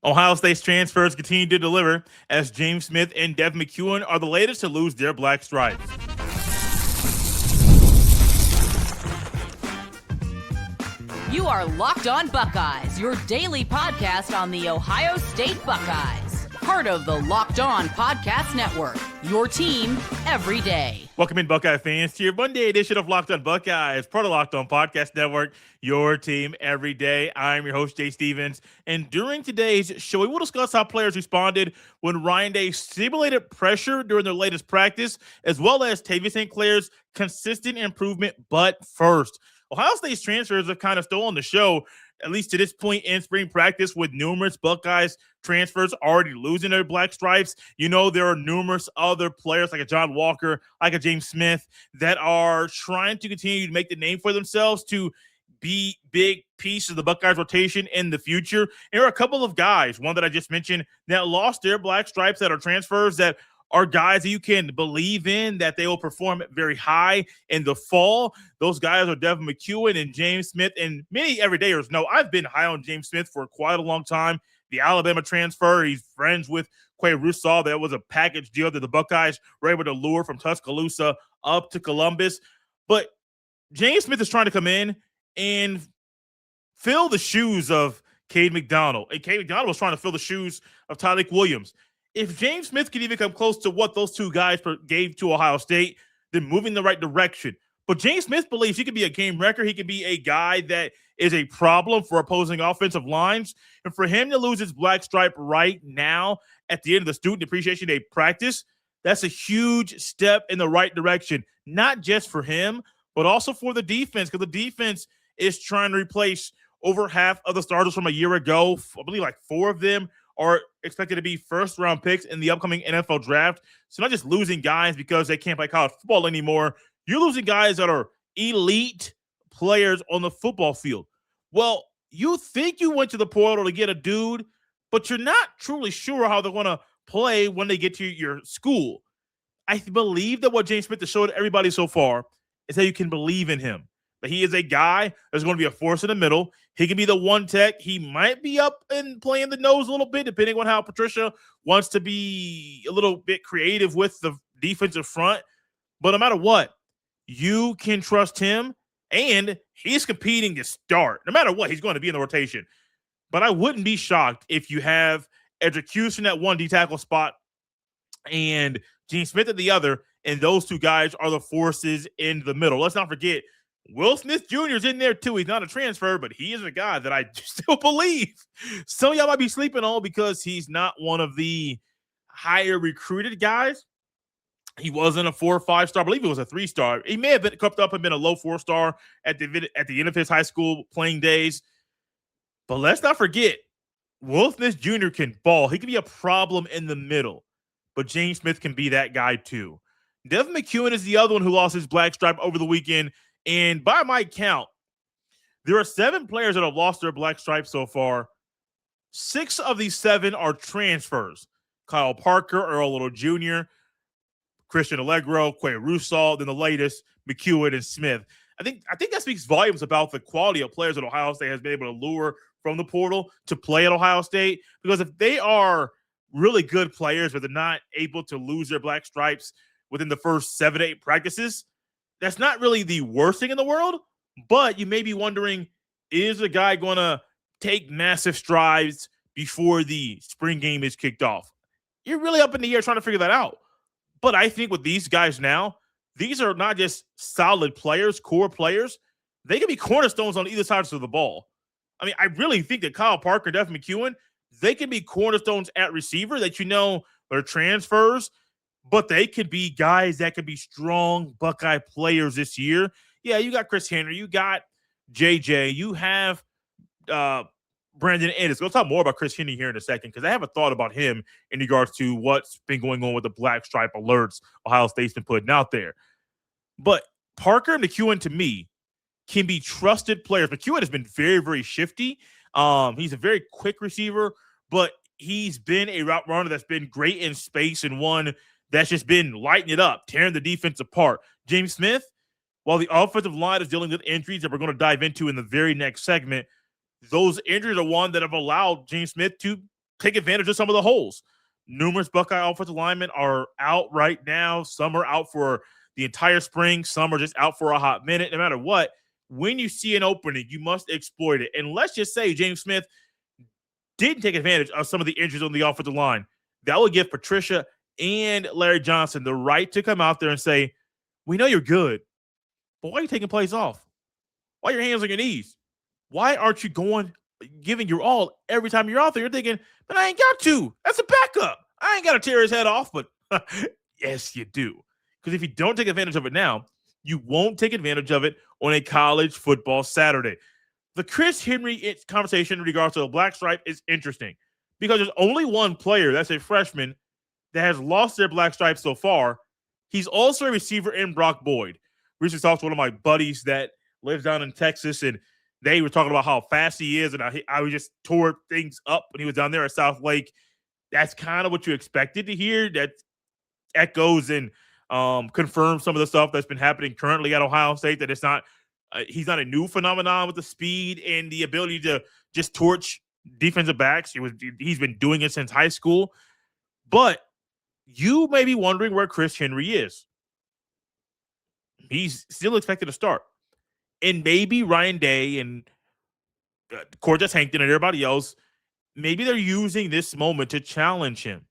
Ohio State's transfers continue to deliver as James Smith and Devin McCuin are the latest to lose their black stripes. You are Locked On Buckeyes, your daily podcast on the Ohio State Buckeyes. Part of the Locked On Podcast Network, your team every day. Welcome in, Buckeye fans, to your Monday edition of Locked On Buckeyes, part of Locked On Podcast Network, your team every day. I'm your host, Jay Stevens, and during today's show, we will discuss how players responded when Ryan Day simulated pressure during their latest practice, as well as Tavien St. Clair's consistent improvement. But first, Ohio State's transfers have kind of stolen the show, at least to this point in spring practice, with numerous Buckeyes transfers already losing their black stripes. You know, there are numerous other players like a John Walker, like a James Smith, that are trying to continue to make the name for themselves to be big pieces of the Buckeyes rotation in the future. There are a couple of guys, one that I just mentioned, that lost their black stripes that are transfers that are guys that you can believe in, that they will perform very high in the fall. Those guys are Devin McCuin and James Smith. And many everydayers know I've been high on James Smith for quite a long time. The Alabama transfer, he's friends with Clair. That was a package deal that the Buckeyes were able to lure from Tuscaloosa up to Columbus. But James Smith is trying to come in and fill the shoes of Cade McDonald. And Cade McDonald was trying to fill the shoes of Tyleik Williams. If James Smith can even come close to what those two guys gave to Ohio State, then moving the right direction. But James Smith believes he can be a game wrecker. He can be a guy that is a problem for opposing offensive lines. And for him to lose his black stripe right now at the end of the Student Appreciation Day practice, that's a huge step in the right direction, not just for him, but also for the defense, because the defense is trying to replace over half of the starters from a year ago. I believe like 4 of them are expected to be first-round picks in the upcoming NFL draft. So not just losing guys because they can't play college football anymore. You're losing guys that are elite players on the football field. Well, you think you went to the portal to get a dude, but you're not truly sure how they're going to play when they get to your school. I believe that what James Smith has showed everybody so far is that you can believe in him. But he is a guy that's going to be a force in the middle. He can be the one tech. He might be up and playing the nose a little bit, depending on how Patricia wants to be a little bit creative with the defensive front. But no matter what, you can trust him, and he's competing to start. No matter what, he's going to be in the rotation. But I wouldn't be shocked if you have Edric Houston at one D-tackle spot and Gene Smith at the other, and those two guys are the forces in the middle. Let's not forget, Will Smith Jr. is in there too. He's not a transfer, but he is a guy that I still believe some of y'all might be sleeping on because he's not one of the higher recruited guys. He wasn't a 4 or 5 star. I believe it was a 3-star. He may have been cupped up and been a low 4-star at the end of his high school playing days. But let's not forget, Will Smith Jr. can ball. He can be a problem in the middle, but James Smith can be that guy too. Devin McCuin is the other one who lost his black stripe over the weekend. And by my count, there are 7 players that have lost their black stripes so far. 6 of these 7 are transfers. Kyle Parker, Earl Little Jr., Christian Allegro, Clair, then the latest, McCuin and Smith. I think that speaks volumes about the quality of players that Ohio State has been able to lure from the portal to play at Ohio State. Because if they are really good players, but they're not able to lose their black stripes within the first 7 to 8 practices, that's not really the worst thing in the world, but you may be wondering, is a guy going to take massive strides before the spring game is kicked off? You're really up in the air trying to figure that out. But I think with these guys now, these are not just solid players, core players. They can be cornerstones on either side of the ball. I mean, I really think that Kyle Parker and Devin McCuin, they can be cornerstones at receiver that they're transfers, but they could be guys that could be strong Buckeye players this year. Yeah, you got Chris Henry, you got JJ, you have Brandon Ennis. We'll talk more about Chris Henry here in a second because I have a thought about him in regards to what's been going on with the black stripe alerts Ohio State's been putting out there. But Parker and McCuin, to me, can be trusted players. McCuin has been very, very shifty. He's a very quick receiver, but he's been a route runner that's been great in space and one that's just been lighting it up, tearing the defense apart. James Smith, while the offensive line is dealing with injuries that we're going to dive into in the very next segment, those injuries are one that have allowed James Smith to take advantage of some of the holes. Numerous Buckeye offensive linemen are out right now. Some are out for the entire spring. Some are just out for a hot minute. No matter what, when you see an opening, you must exploit it. And let's just say James Smith didn't take advantage of some of the injuries on the offensive line. That would give Patricia and Larry Johnson the right to come out there and say, we know you're good, but why are you taking plays off? Why are your hands on your knees? Why aren't you giving your all every time you're out there? You're thinking, but I ain't got to. That's a backup. I ain't got to tear his head off, but yes, you do. Because if you don't take advantage of it now, you won't take advantage of it on a college football Saturday. The Chris Henry conversation in regards to the black stripe is interesting because there's only one player that's a freshman that has lost their black stripe so far. He's also a receiver in Brock Boyd. Recently talked to one of my buddies that lives down in Texas, and they were talking about how fast he is, and I just tore things up when he was down there at South Lake. That's kind of what you expected to hear. That echoes and confirms some of the stuff that's been happening currently at Ohio State, that it's not he's not a new phenomenon with the speed and the ability to just torch defensive backs. He's been doing it since high school. But you may be wondering where Chris Henry is. He's still expected to start. And maybe Ryan Day and Cortez Hankton and everybody else, maybe they're using this moment to challenge him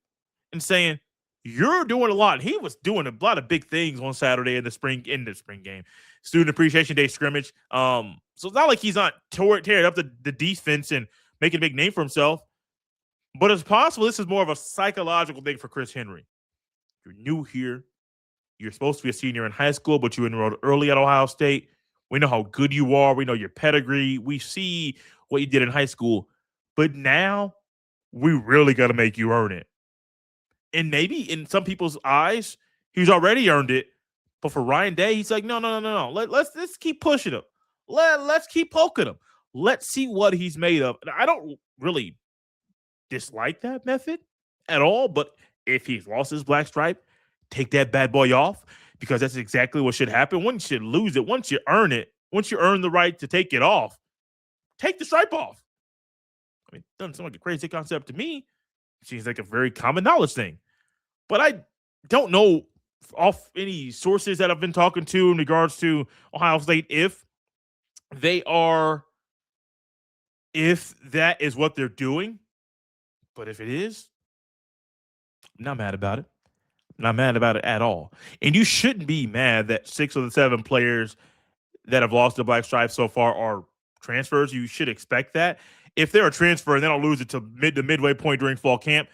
and saying, you're doing a lot. He was doing a lot of big things on Saturday in the spring game, Student Appreciation Day scrimmage. So it's not like he's not tearing up the defense and making a big name for himself. But it's possible this is more of a psychological thing for Chris Henry. You're new here. You're supposed to be a senior in high school, but you enrolled early at Ohio State. We know how good you are. We know your pedigree. We see what you did in high school. But now we really got to make you earn it. And maybe in some people's eyes, he's already earned it. But for Ryan Day, he's like, no. Let's keep pushing him. Let's keep poking him. Let's see what he's made of. And I don't really dislike that method at all. But if he's lost his black stripe, take that bad boy off, because that's exactly what should happen. Once you lose it, once you earn it, once you earn the right to take it off, take the stripe off. I mean, it doesn't sound like a crazy concept to me. It seems like a very common knowledge thing. But I don't know off any sources that I've been talking to in regards to Ohio State if that is what they're doing. But if it is, I'm not mad about it. I'm not mad about it at all. And you shouldn't be mad that 6 of the 7 players that have lost the black stripe so far are transfers. You should expect that. If they're a transfer and they don't lose it to midway point during fall camp,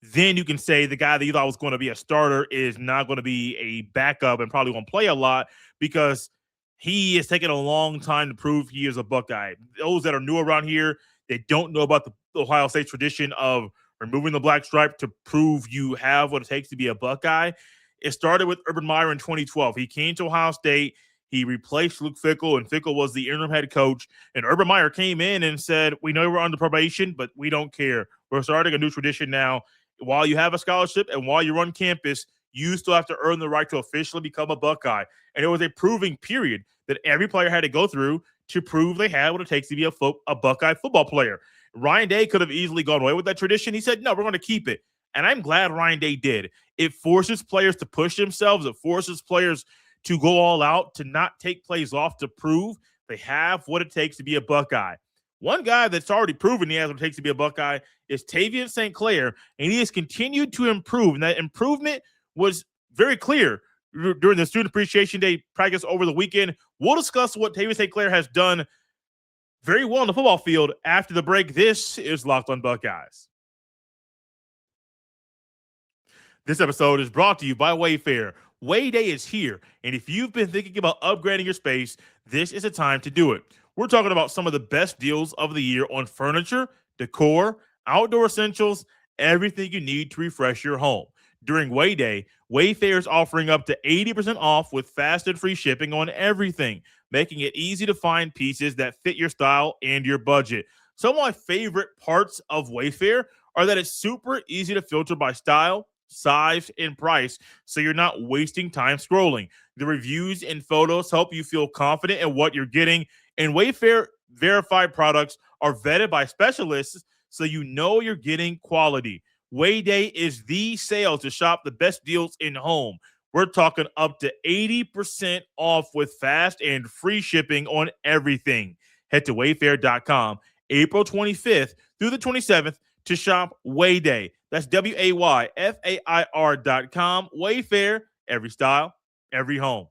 then you can say the guy that you thought was going to be a starter is not going to be a backup and probably won't play a lot because he is taking a long time to prove he is a Buckeye. Those that are new around here, they don't know about the Ohio State tradition of removing the black stripe to prove you have what it takes to be a Buckeye. It started with Urban Meyer in 2012. He came to Ohio State. He replaced Luke Fickell, and Fickell was the interim head coach. And Urban Meyer came in and said, we know we're under probation, but we don't care. We're starting a new tradition now. While you have a scholarship and while you're on campus, you still have to earn the right to officially become a Buckeye. And it was a proving period that every player had to go through to prove they had what it takes to be a Buckeye football player. Ryan Day could have easily gone away with that tradition. He said, no, we're going to keep it. And I'm glad Ryan Day did. It forces players to push themselves. It forces players to go all out, to not take plays off, to prove they have what it takes to be a Buckeye. One guy that's already proven he has what it takes to be a Buckeye is Tavien St. Clair, and he has continued to improve. And that improvement was very clear during the Student Appreciation Day practice over the weekend. We'll discuss what Tavien St. Clair has done very well on the football field after the break. This is Locked on Buckeyes. This episode is brought to you by Wayfair. Way Day is here, and if you've been thinking about upgrading your space, this is a time to do it. We're talking about some of the best deals of the year on furniture, decor, outdoor essentials, everything you need to refresh your home. During Way Day, Wayfair is offering up to 80% off with fast and free shipping on everything, making it easy to find pieces that fit your style and your budget. Some of my favorite parts of Wayfair are that it's super easy to filter by style, size, and price, so you're not wasting time scrolling. The reviews and photos help you feel confident in what you're getting, and Wayfair verified products are vetted by specialists, so you know you're getting quality. Wayday is the sale to shop the best deals in home. We're talking up to 80% off with fast and free shipping on everything. Head to wayfair.com April 25th through the 27th to shop Wayday. That's WAYFAIR.com. Wayfair, every style, every home.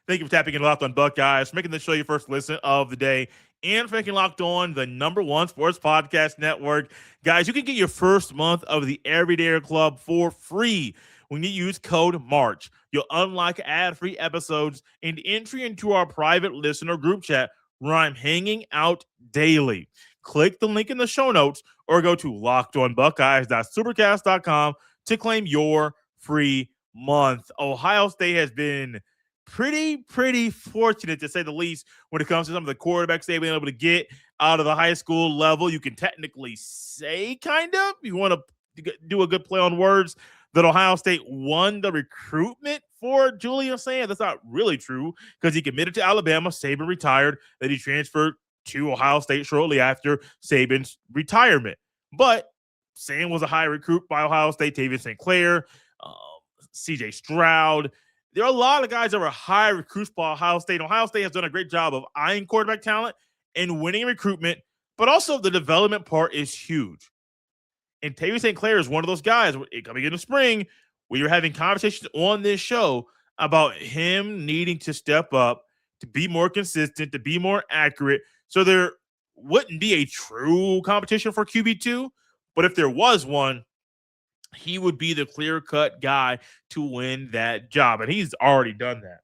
Thank you for tapping in Locked On Buckeyes, for making this show your first listen of the day, and for making Locked On the #1 sports podcast network. Guys, you can get your first month of the Everyday Club for free when you use code MARCH. You'll unlock ad-free episodes and entry into our private listener group chat where I'm hanging out daily. Click the link in the show notes or go to lockedonbuckeyes.supercast.com to claim your free month. Ohio State has been pretty fortunate, to say the least, when it comes to some of the quarterbacks they've been able to get out of the high school level. You can technically say, kind of, you want to do a good play on words, that Ohio State won the recruitment for Julian St. That's not really true, because he committed to Alabama. Saban retired. Then he transferred to Ohio State shortly after Saban's retirement. But St. was a high recruit by Ohio State. Tavien St. Clair, C.J. Stroud. There are a lot of guys that were high recruits by Ohio State. Ohio State has done a great job of eyeing quarterback talent and winning recruitment, but also the development part is huge. And Tavien St. Clair is one of those guys coming in the spring where you're having conversations on this show about him needing to step up, to be more consistent, to be more accurate. So there wouldn't be a true competition for QB2, but if there was one, he would be the clear-cut guy to win that job, and he's already done that.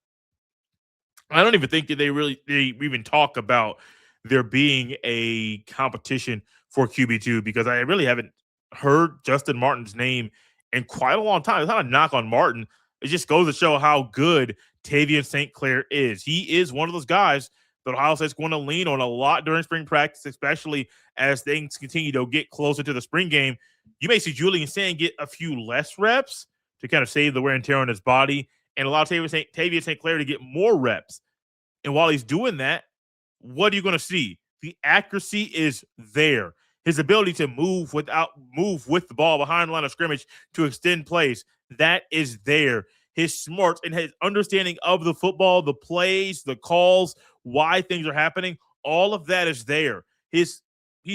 I don't even think that they even talk about there being a competition for QB2, because I really haven't heard Justin Martin's name in quite a long time. It's not a knock on Martin. It just goes to show how good Tavien St. Clair is. He is one of those guys that Ohio State's going to lean on a lot during spring practice, especially as things continue to get closer to the spring game. You may see Julian St. get a few less reps to kind of save the wear and tear on his body, and allow Tavien St. Clair to get more reps. And while he's doing that, what are you going to see? The accuracy is there. His ability to move with the ball behind the line of scrimmage to extend plays, that is there. His smarts and his understanding of the football, the plays, the calls, why things are happening, all of that is there. He's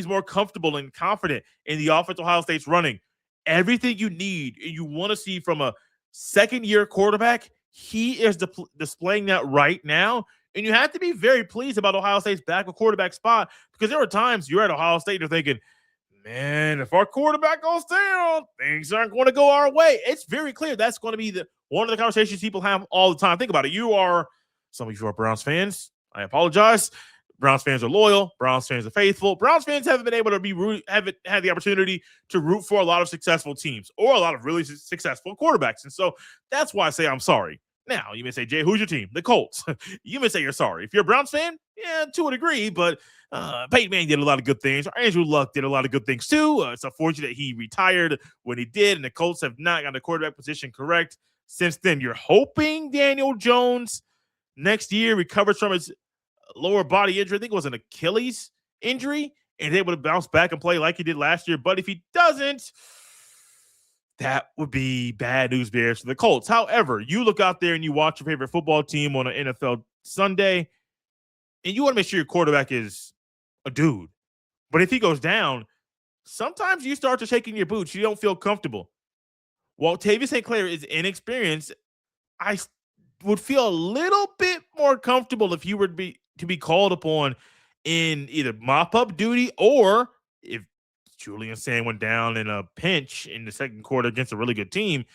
more comfortable and confident in the offense Ohio State's running. Everything you need and you want to see from a second-year quarterback, he is displaying that right now. And you have to be very pleased about Ohio State's backup quarterback spot, because there are times you're at Ohio State and you're thinking, man, if our quarterback goes down, things aren't going to go our way. It's very clear that's going to be one of the conversations people have all the time. Think about it. Some of you are Browns fans. I apologize. Browns fans are loyal. Browns fans are faithful. Browns fans haven't been able to haven't had the opportunity to root for a lot of successful teams or a lot of really successful quarterbacks. And so that's why I say I'm sorry. Now, you may say, Jay, who's your team? The Colts. You may say you're sorry. If you're a Browns fan, yeah, to a degree, but Peyton Manning did a lot of good things. Andrew Luck did a lot of good things too. It's unfortunate he retired when he did, and the Colts have not got the quarterback position correct since then. You're hoping Daniel Jones next year recovers from his lower body injury. I think it was an Achilles injury, and is able to bounce back and play like he did last year. But if he doesn't, that would be bad news bears for the Colts. However, you look out there and you watch your favorite football team on an NFL Sunday, and you want to make sure your quarterback is a dude. But if he goes down, sometimes you start to shake in your boots. You don't feel comfortable. While Tavien St. Clair is inexperienced, I would feel a little bit more comfortable if he were to be called upon in either mop-up duty, or if Julian St. went down in a pinch in the second quarter against a really good team,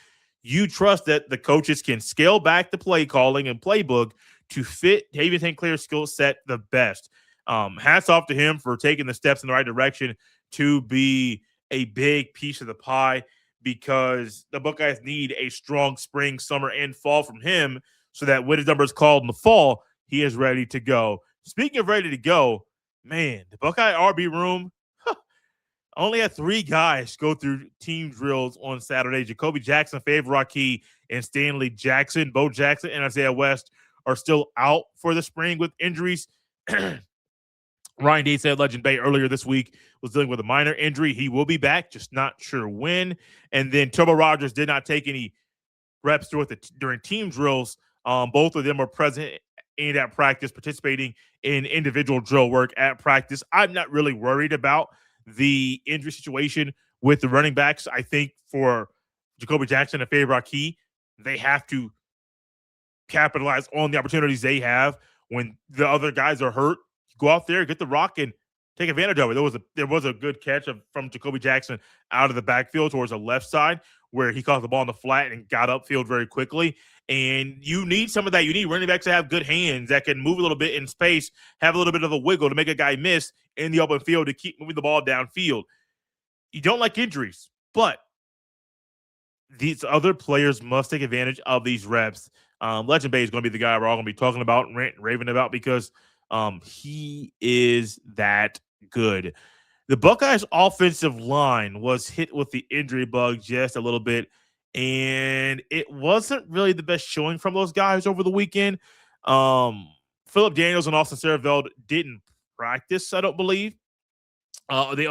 you trust that the coaches can scale back the play calling and playbook to fit Tavien St. Clair's skill set the best. Hats off to him for taking the steps in the right direction to be a big piece of the pie, because the Buckeyes need a strong spring, summer, and fall from him, so that when his number is called in the fall, he is ready to go. Speaking of ready to go, man, the Buckeye RB room only had 3 guys go through team drills on Saturday. Jacoby Jackson, Favor Rocky, and Stanley Jackson. Bo Jackson and Isaiah West are still out for the spring with injuries. Ryan Day said Legend Bay earlier this week was dealing with a minor injury. He will be back, just not sure when. And then Turbo Rogers did not take any reps during team drills. Both of them are present in at practice, participating in individual drill work at practice. I'm not really worried about the injury situation with the running backs. I think for Jacoby Jackson and Faye Rocky, they have to capitalize on the opportunities they have when the other guys are hurt. Go out there, get the rock, and take advantage of it. There was a good catch from Jacoby Jackson out of the backfield towards the left side where he caught the ball on the flat and got upfield very quickly. And you need some of that. You need running backs to have good hands that can move a little bit in space, have a little bit of a wiggle to make a guy miss in the open field to keep moving the ball downfield. You don't like injuries, but these other players must take advantage of these reps. Legend Bay is going to be the guy we're all going to be talking about and raving about because he is that good. The Buckeyes offensive line was hit with the injury bug just a little bit, and it wasn't really the best showing from those guys over the weekend. Phillip Daniels and Austin Sareveld didn't practice, I don't believe. They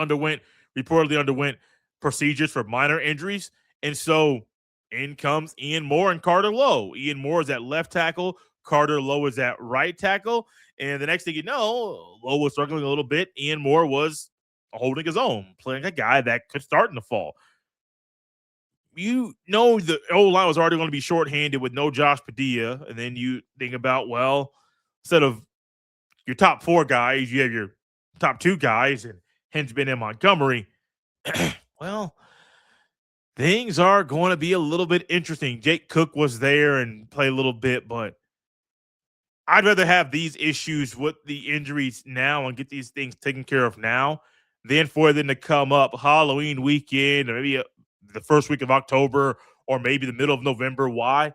reportedly underwent procedures for minor injuries, and so in comes Ian Moore and Carter Lowe. Ian Moore is at left tackle, Carter Lowe is at right tackle, and the next thing you know, Lowe was struggling a little bit. Ian Moore was holding his own, playing a guy that could start in the fall. You know the O-line was already going to be shorthanded with no Josh Padilla, and then you think about, well, instead of your top 4 guys, you have your top 2 guys, and Hinchman and Montgomery. Well, things are going to be a little bit interesting. Jake Cook was there and played a little bit, but I'd rather have these issues with the injuries now and get these things taken care of now than for them to come up Halloween weekend or maybe the first week of October or maybe the middle of November. Why?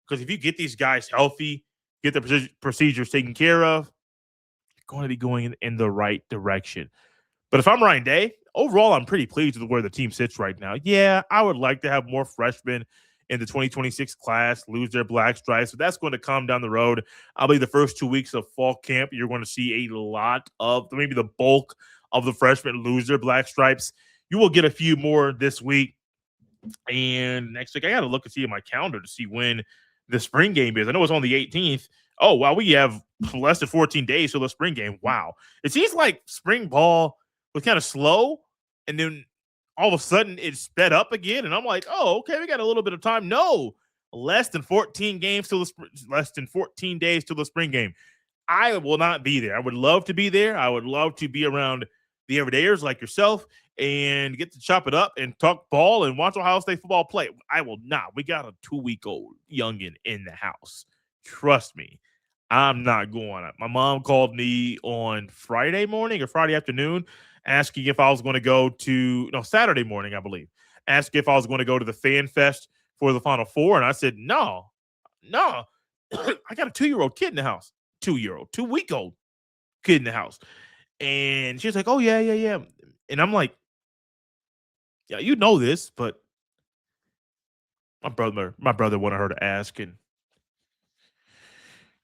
Because if you get these guys healthy, get the procedures taken care of, you're going to be going in the right direction. But if I'm Ryan Day, overall, I'm pretty pleased with where the team sits right now. Yeah, I would like to have more freshmen in the 2026 class lose their black stripes, but that's going to come down the road. I believe the first 2 weeks of fall camp, you're going to see a lot of, maybe the bulk of the freshmen lose their black stripes. You will get a few more this week. And next week, I got to look and see in my calendar to see when the spring game is. I know it's on the 18th. Oh, wow, we have less than 14 days till the spring game. Wow. It seems like spring ball was kind of slow, and then all of a sudden it sped up again, and I'm like, oh, okay, we got a little bit of time. No, less than 14 days till the spring game. I will not be there. I would love to be there. I would love to be around the everydayers like yourself and get to chop it up and talk ball and watch Ohio State football play. I will not. We got a 2-week-old youngin in the house. Trust me. I'm not going. My mom called me on Friday morning or Friday afternoon asking if I was going to go to Saturday morning, I believe, asking if I was going to go to the Fan Fest for the Final Four. And I said, no. I got a 2-year-old kid in the house, 2-week-old kid in the house. And she was like, oh, yeah. And I'm like, yeah, you know this, but my brother wanted her to ask. And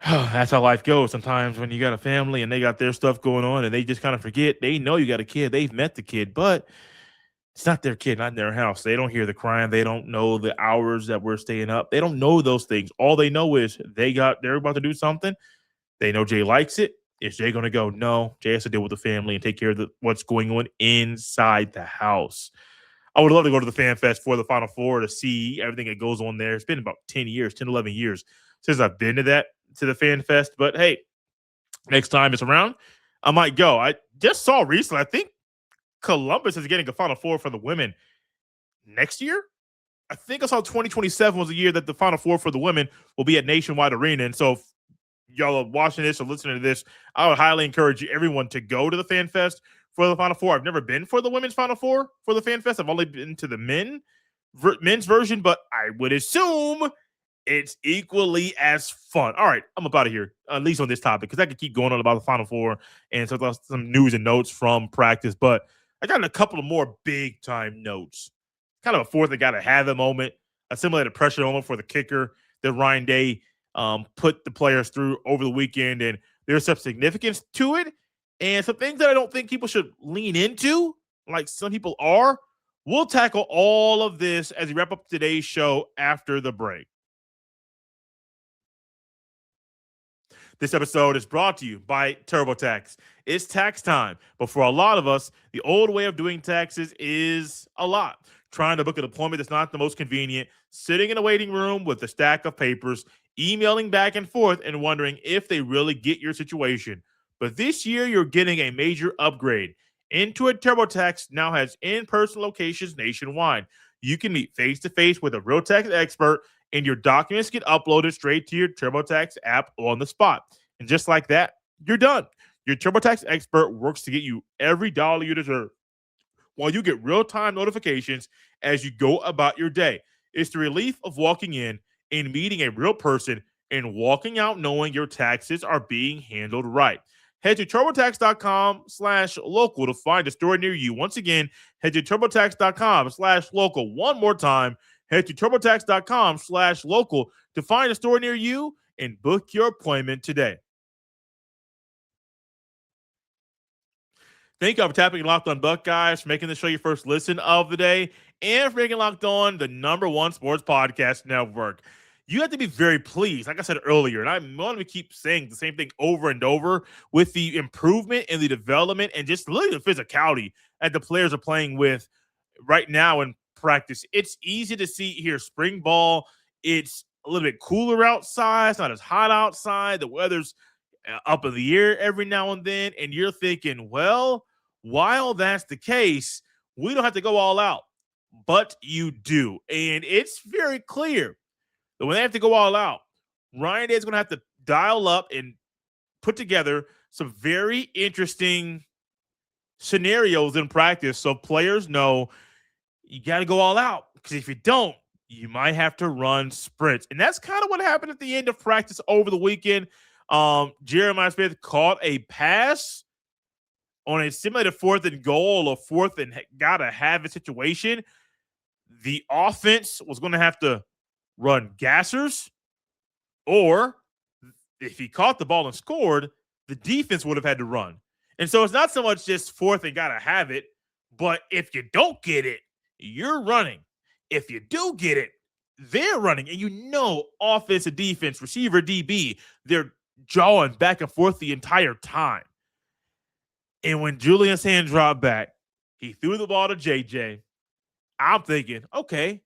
that's how life goes sometimes when you got a family and they got their stuff going on and they just kind of forget. They know you got a kid. They've met the kid, but it's not their kid, not in their house. They don't hear the crying. They don't know the hours that we're staying up. They don't know those things. All they know is they're about to do something. They know Jay likes it. Is Jay going to go? No. Jay has to deal with the family and take care of what's going on inside the house. I would love to go to the Fan Fest for the Final Four to see everything that goes on there. It's been about 10, 11 years since I've been to the Fan Fest. But hey, next time it's around, I might go. I just saw recently, I think Columbus is getting a Final Four for the women next year. I think I saw 2027 was the year that the Final Four for the women will be at Nationwide Arena. And so if y'all are watching this or listening to this, I would highly encourage everyone to go to the Fan Fest for the Final Four. I've never been for the women's Final Four for the Fan Fest. I've only been to the men's version, but I would assume it's equally as fun. All right, I'm about to here, at least on this topic, because I could keep going on about the Final Four and some news and notes from practice, but I got a couple of more big-time notes. Kind of a fourth that got to have a moment, a simulated pressure moment for the kicker that Ryan Day put the players through over the weekend, and there's some significance to it. And some things that I don't think people should lean into, like some people are. We'll tackle all of this as we wrap up today's show after the break. This episode is brought to you by TurboTax. It's tax time, but for a lot of us, the old way of doing taxes is a lot. Trying to book an appointment that's not the most convenient, sitting in a waiting room with a stack of papers, emailing back and forth, and wondering if they really get your situation. But this year, you're getting a major upgrade. Intuit TurboTax now has in-person locations nationwide. You can meet face-to-face with a real tax expert, and your documents get uploaded straight to your TurboTax app on the spot. And just like that, you're done. Your TurboTax expert works to get you every dollar you deserve, while you get real-time notifications as you go about your day. It's the relief of walking in and meeting a real person and walking out knowing your taxes are being handled right. Head to TurboTax.com/local to find a store near you. Once again, head to TurboTax.com/local. One more time, head to TurboTax.com/local to find a store near you and book your appointment today. Thank you for tapping Locked On Buckeyes, for making the show your first listen of the day, and for making Locked On the #1 sports podcast network. You have to be very pleased, like I said earlier, and I want to keep saying the same thing over and over, with the improvement and the development and just really the physicality that the players are playing with right now in practice. It's easy to see here spring ball. It's a little bit cooler outside. It's not as hot outside. The weather's up in the air every now and then, and you're thinking, well, while that's the case, we don't have to go all out, but you do. And it's very clear that when they have to go all out, Ryan Day is going to have to dial up and put together some very interesting scenarios in practice so players know you got to go all out, because if you don't, you might have to run sprints. And that's kind of what happened at the end of practice over the weekend. Jeremiah Smith caught a pass on a simulated 4th and goal or 4th and gotta have a situation. The offense was going to have to run gassers, or if he caught the ball and scored, the defense would have had to run. And so it's not so much just 4th and gotta have it, but if you don't get it, you're running. If you do get it, they're running. And you know, offense and defense, receiver, DB, they're jawing back and forth the entire time. And when Julian's hand dropped back, he threw the ball to JJ. I'm thinking, okay,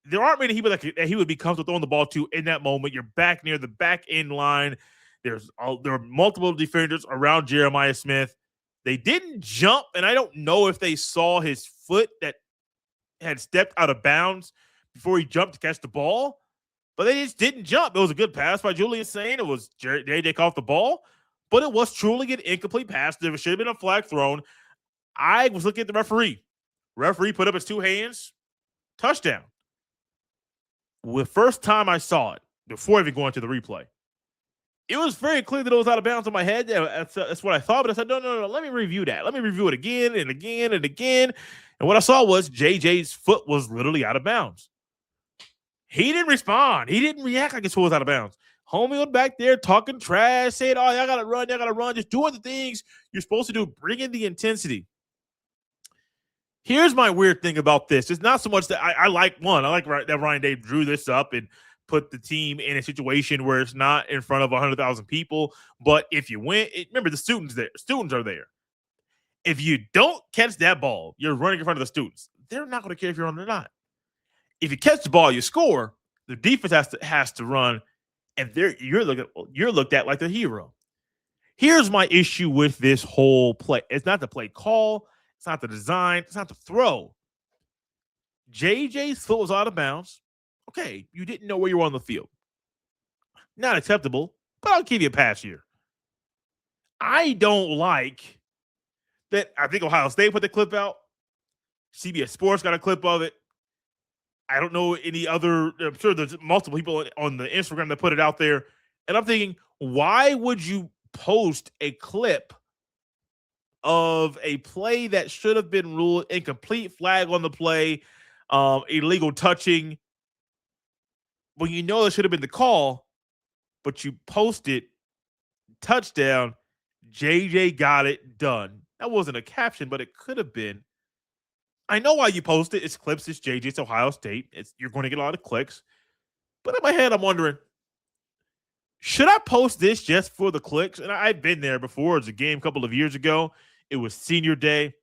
there aren't many people that he would be comfortable throwing the ball to in that moment. You're back near the back end line. There are multiple defenders around Jeremiah Smith. They didn't jump, and I don't know if they saw his foot that had stepped out of bounds before he jumped to catch the ball, but they just didn't jump. It was a good pass by Julian St. It was JJ caught the ball, but it was truly an incomplete pass. There should have been a flag thrown. I was looking at the referee. Referee put up his 2 hands. Touchdown. The first time I saw it, before even going to the replay, it was very clear that it was out of bounds on my head. That's what I thought, but I said, no, let me review that. Let me review it again and again and again. And what I saw was JJ's foot was literally out of bounds. He didn't respond. He didn't react like his foot was out of bounds. Homie was back there talking trash, saying, oh, y'all got to run, just doing the things you're supposed to do, bring in the intensity. Here's my weird thing about this. It's not so much that I like that Ryan Day drew this up and put the team in a situation where it's not in front of 100,000 people. But if you win, remember the students are there. If you don't catch that ball, you're running in front of the students. They're not going to care if you're on or not. If you catch the ball, you score. The defense has to run, and you're looked at like the hero. Here's my issue with this whole play. It's not the play call. It's not the design. It's not the throw. JJ's foot was out of bounds. Okay, you didn't know where you were on the field. Not acceptable, but I'll give you a pass here. I don't like that. I think Ohio State put the clip out. CBS Sports got a clip of it. I don't know any other. I'm sure there's multiple people on the Instagram that put it out there. And I'm thinking, why would you post a clip of a play that should have been ruled incomplete, flag on the play, illegal touching, when you know it should have been the call, but you posted touchdown, JJ got it done. That wasn't a caption, but it could have been. I know why you post it. It's clips. It's JJ. It's Ohio State. You're going to get a lot of clicks. But in my head, I'm wondering, should I post this just for the clicks? And I've been there before. It was a game a couple of years ago. It was senior day.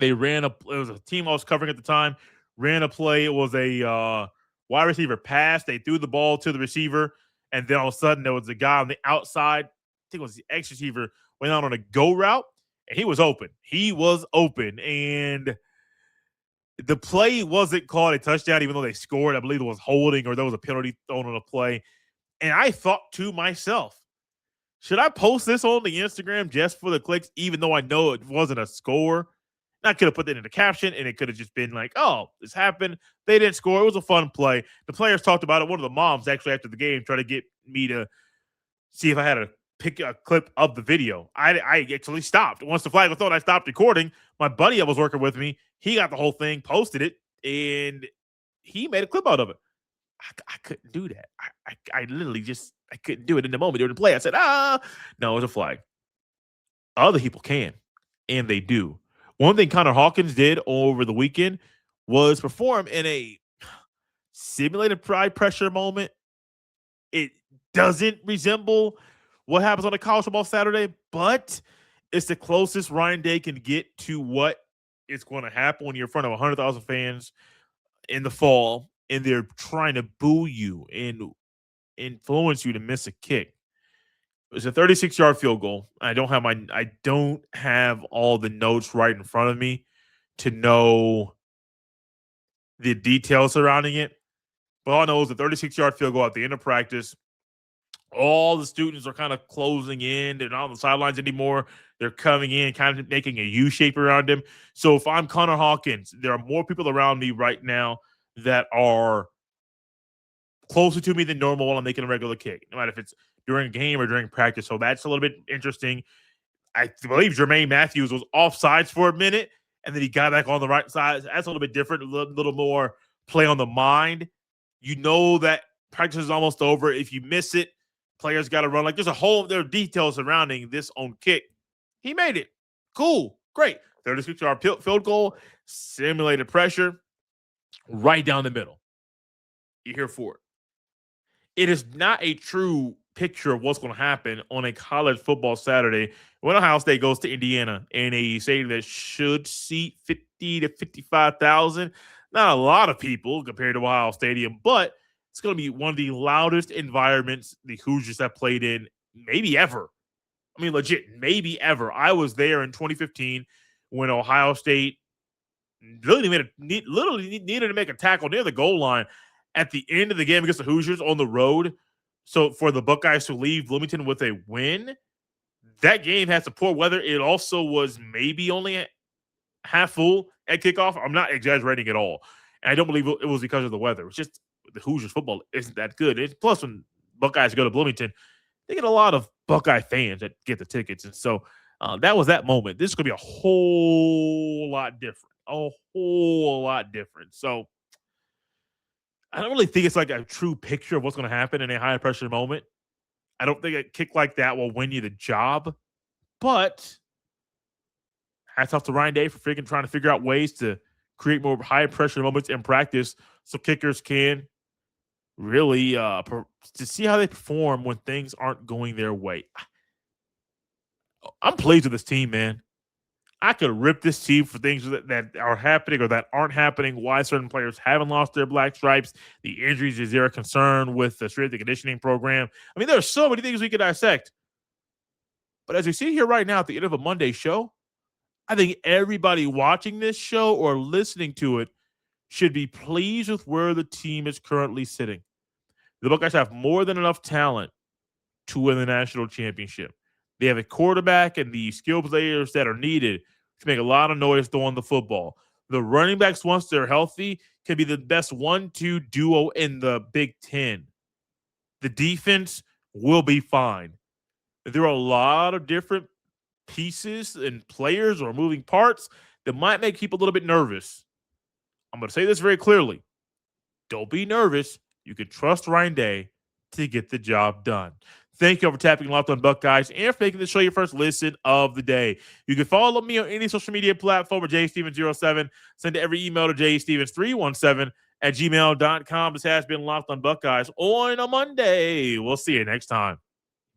It was a team I was covering at the time, ran a play. It was a wide receiver pass. They threw the ball to the receiver, and then all of a sudden there was a guy on the outside. I think it was the X receiver, went out on a go route, and he was open. And the play wasn't called a touchdown, even though they scored. I believe it was holding or there was a penalty thrown on the play. And I thought to myself, should I post this on the Instagram just for the clicks, even though I know it wasn't a score? And I could have put that in the caption, and it could have just been like, oh, this happened. They didn't score. It was a fun play. The players talked about it. One of the moms actually after the game tried to get me to see if I had to pick a clip of the video. I actually stopped. Once the flag was thrown, I stopped recording. My buddy that was working with me, he got the whole thing, posted it, and he made a clip out of it. I couldn't do that. I literally just I couldn't do it in the moment during the play. I said, no, it's a flag. Other people can, and they do. One thing Connor Hawkins did over the weekend was perform in a simulated pride pressure moment. It doesn't resemble what happens on a college football Saturday, but it's the closest Ryan Day can get to what is going to happen when you're in front of 100,000 fans in the fall and they're trying to boo you and influence you to miss a kick. It was a 36-yard field goal. I don't have all the notes right in front of me to know the details surrounding it. But all I know is a 36-yard field goal at the end of practice. All the students are kind of closing in. They're not on the sidelines anymore. They're coming in, kind of making a U shape around him. So if I'm Connor Hawkins, there are more people around me right now that are closer to me than normal while I'm making a regular kick, no matter if it's during a game or during practice. So that's a little bit interesting. I believe Jermaine Matthews was offsides for a minute, and then he got back on the right side. That's a little bit different, a little more play on the mind. You know that practice is almost over. If you miss it, players got to run. Like there are details surrounding this on kick. He made it. Cool. Great. 36-yard field goal, simulated pressure, right down the middle. You're here for it. It is not a true picture of what's going to happen on a college football Saturday when Ohio State goes to Indiana in a stadium that should seat 50 to 55,000. Not a lot of people compared to Ohio Stadium, but it's going to be one of the loudest environments the Hoosiers have played in maybe ever. I mean, legit, maybe ever. I was there in 2015 when Ohio State literally needed to make a tackle near the goal line at the end of the game against the Hoosiers on the road. So for the Buckeyes to leave Bloomington with a win, that game had some poor weather. It also was maybe only half full at kickoff. I'm not exaggerating at all. And I don't believe it was because of the weather. It's just the Hoosiers football isn't that good. Plus, when Buckeyes go to Bloomington, they get a lot of Buckeye fans that get the tickets. And so that was that moment. This is going to be a whole lot different. A whole lot different. So I don't really think it's like a true picture of what's going to happen in a high pressure moment. I don't think a kick like that will win you the job. But hats off to Ryan Day for trying to figure out ways to create more high pressure moments in practice so kickers can really to see how they perform when things aren't going their way. I'm pleased with this team, man. I could rip this team for things that are happening or that aren't happening, why certain players haven't lost their black stripes, the injuries. Is there a concern with the strength and conditioning program? I mean, there are so many things we could dissect. But as we sit here right now at the end of a Monday show, I think everybody watching this show or listening to it should be pleased with where the team is currently sitting. The Buckeyes have more than enough talent to win the national championship. They have a quarterback and the skill players that are needed to make a lot of noise throwing the football. The running backs, once they're healthy, can be the best 1-2 duo in the Big Ten. The defense will be fine. There are a lot of different pieces and players or moving parts that might make people a little bit nervous. I'm going to say this very clearly. Don't be nervous. You can trust Ryan Day to get the job done. Thank you for tapping Locked On Buckeyes and for making the show your first listen of the day. You can follow me on any social media platform at jstevens07. Send every email to jstevens317 at gmail.com. This has been Locked On Buckeyes on a Monday. We'll see you next time.